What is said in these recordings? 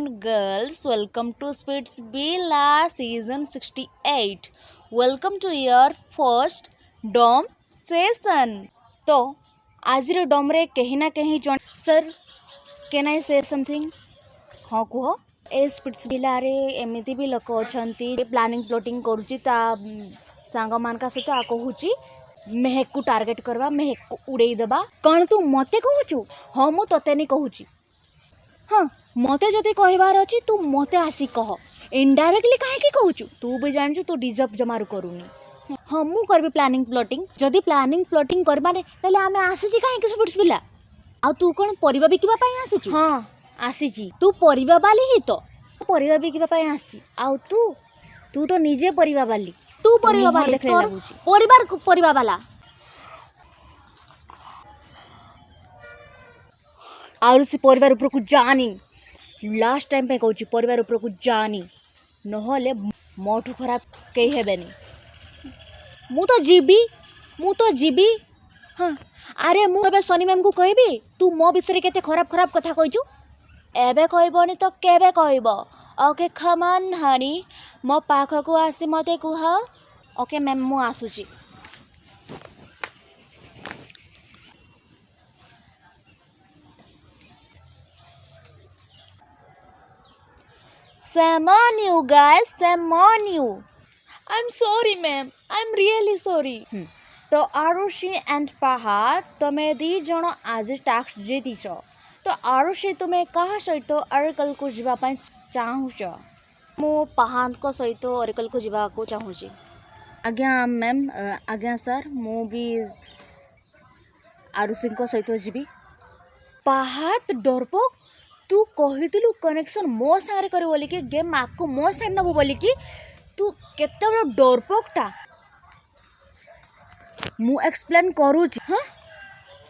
and girls, welcome to Spits Bila season 68. Welcome to your first DOM session. तो आज डोम रे कहीं ना कहीं जन सर कैन आई से समथिंग हाँ कुह ए स्पिट्स बिलारे एमती भी लोक अच्छा प्लानिंग प्लॉटिंग करुच्ची सांग मान सहित आ कहूची मेहेक को टार्गेट करवा मेहेक को उड़े देबा कौन तू मते कहूचु हाँ मु तते नहीं कहूची हाँ मते जदि कहबार अच्छी तू मते आसी कह इनडायरेक्टली कहीं कहूचु तू भी जानचु तू डिजर्व जमारू करूनी हाँ मु करबी प्लानिंग प्लॉटिंग जदि प्लानिंग प्लॉटिंग करबाने ताले आमे आसीची काहे स्पोर्ट्स पिला आ तू कोन परिबा बिकिबा पई आसीचु हाँ आसीची तू परिबा बाली ही तो परिबा बिकिबा पई आसी आ तू तो निजे परिबा बाली तू परिबा बाली तोर परिवार परिबा वाला आउर से परिवार ऊपर को जानी लास्ट टाइम पे कहूँ परिवार ऊपर को जानी नहले मोठू खराब कई हेबेनी मु तो जीबी हाँ अरे मु एबे सनी मैम को कहबी तू मो विषय केते खराब खराब कथा कहजु एबे कहबनी तो केबे कहब ओके कम ऑन हनी मो पाख को आसी मते कुह ओके मैम मु आसुची Shame on you guys, shame on you. I'm sorry ma'am, I'm really sorry. तो आरुषि एंड पहाड़ तुम्हें दी जन आज टास्क जीतीच तो आरुषि तुम्हें कहा सहित अरिकल को जावाई चाहूच मु पहाड़ को सहित अरिकल को जावाक चाहूँगी आज्ञा मैम आज्ञा सर मु भी आरुषि सहित जीवी पहाड़ डरपोक तू कहीलु कनेक्शन मो सारे कर बोली कि गेम आकु मो साइड नबु बोली कि तू केते बड़ डरपोकटा मु एक्सप्लेन करूची हाँ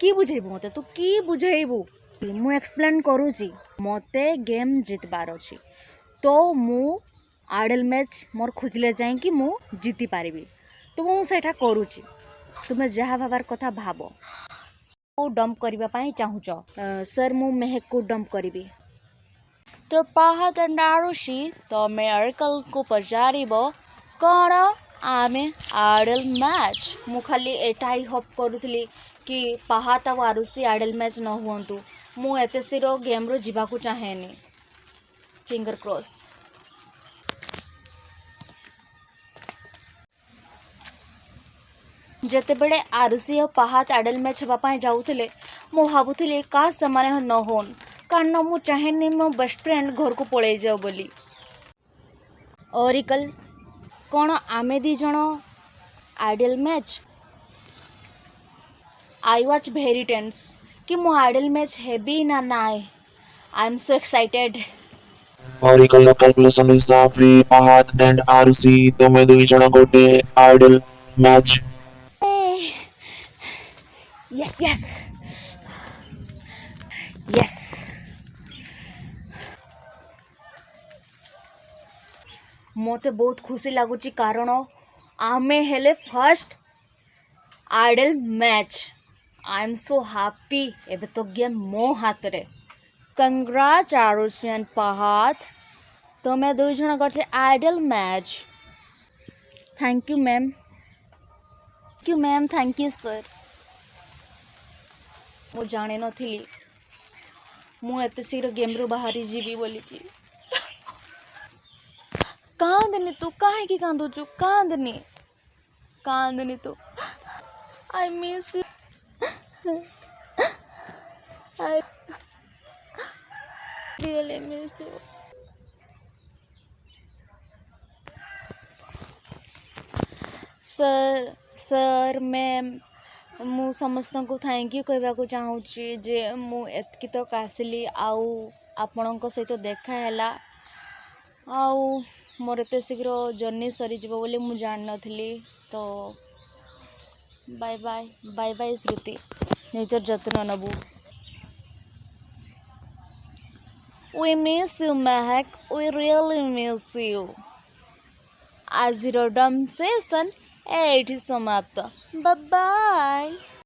की बुझेबू मते तू की बुझेबू मु एक्सप्लेन करूची मते गेम जितबार अछि तो मु आइडल मैच मोर खोजले जाए कि मु जीति पारिबी तो मु सेठा करूची तुमे जहा भाबार कथा भाबो डंप करबा पाई चाहूच सर मु मेहेक को डंप करी तो पहाड़ एंड आरुषि तो मैं अरिकल को पचारिब कौन आमे आइडल मैच मु खाली एटा ही होप करूथली कि पहाड़ और आरुषि आइडल मैच न हुंतु मु एते सिरो गेम रो जीवा को चाहेनी फिंगर क्रॉस जेते बड़े आरुषि और पहाड़ आइडल मैच होगा जाऊले मु भावुली का समान न होन कारण मु चाहेनी मो बेस्ट फ्रेंड घर को पड़े जाओ बोली अरिकल कौन आमे दी जन ideal match I watch very tense कि मो आइडल मैच हेबी ना नाए I am so excited Oracle calculation हिसाब रे पहाड़ एंड आरुषि तमे दुई जण गोटे ideal match yes yes yes मते बहुत खुशी लगुच कारण आमे हेले first ideal match I am so happy एबे तो गेम मो हाथ रे कंग्राट्स आरुषि एंड पहाड़ तमे दुई जण गटे ideal match thank you ma'am thank you sir मु जाने नथिली मु एते शीघ्र गेम रू बाहरी जीवी बोली कि कांदनी तू काहे की कांदुचु कांदनी तू I miss you I really miss you sir ma'am मु समस्त को थैंक यू कहबा को चाहूची जे मु एतकी तक आसिली आउ आपणक सहित देखा हैला आउ मोर एते शीघ्र जर्नी सरी जीव बोली मु जान नथली तो बाय बाय बाय बाय श्रुति निजर जत्न नबू we miss you Mahak we really miss you आज डम सेशन एठी समाप्त बाय बाय।